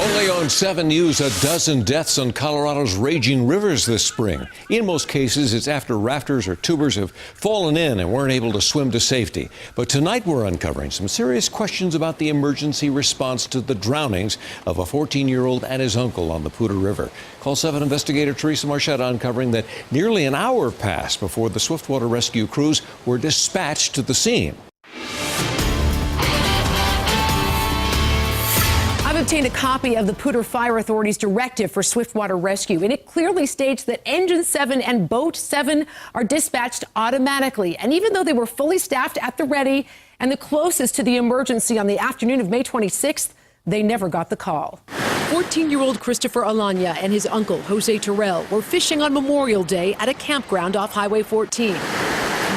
Only on 7 News, a dozen deaths on Colorado's raging rivers this spring. In most cases, it's after rafters or tubers have fallen in and weren't able to swim to safety. But tonight we're uncovering some serious questions about the emergency response to the drownings of a 14-year-old and his uncle on the Poudre River. Call 7 investigator Teresa Marchetta uncovering that nearly an hour passed before the swiftwater rescue crews were dispatched to the scene. I've obtained a copy of the Poudre Fire Authority's directive for swiftwater rescue, and it clearly states that Engine 7 and Boat 7 are dispatched automatically. And even though they were fully staffed at the ready and the closest to the emergency on the afternoon of May 26th, they never got the call. 14-year-old Christopher Alanya and his uncle, Jose Terrell, were fishing on Memorial Day at a campground off Highway 14.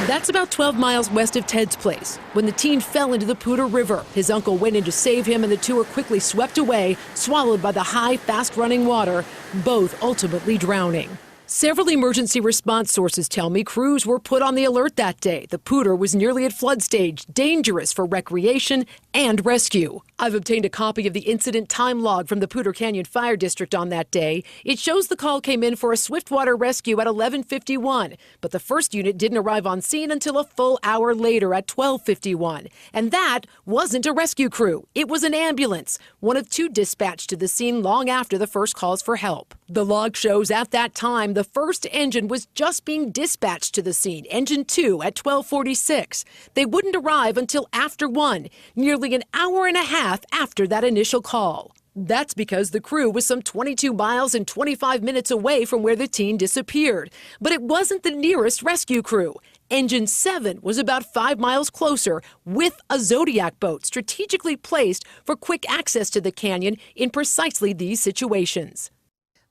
That's about 12 miles west of Ted's place. When the teen fell into the Poudre River, his uncle went in to save him, and the two were quickly swept away, swallowed by the high, fast-running water, both ultimately drowning. Several emergency response sources tell me crews were put on the alert that day. The Poudre was nearly at flood stage, dangerous for recreation and rescue. I've obtained a copy of the incident time log from the Poudre Canyon Fire District on that day. It shows the call came in for a swiftwater rescue at 11:51, but the first unit didn't arrive on scene until a full hour later at 12:51. And that wasn't a rescue crew. It was an ambulance, one of two dispatched to the scene long after the first calls for help. The log shows at that time the first engine was just being dispatched to the scene, Engine 2 at 12:46. They wouldn't arrive until after 1, nearly an hour and a half after that initial call. That's because the crew was some 22 miles and 25 minutes away from where the teen disappeared. But it wasn't the nearest rescue crew. Engine 7 was about 5 miles closer with a Zodiac boat strategically placed for quick access to the canyon in precisely these situations.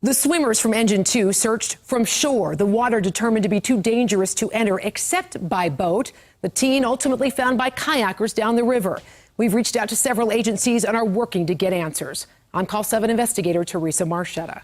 The swimmers from Engine 2 searched from shore, the water determined to be too dangerous to enter except by boat. The teen ultimately found by kayakers down the river. We've reached out to several agencies and are working to get answers. I'm Call 7 investigator Teresa Marchetta.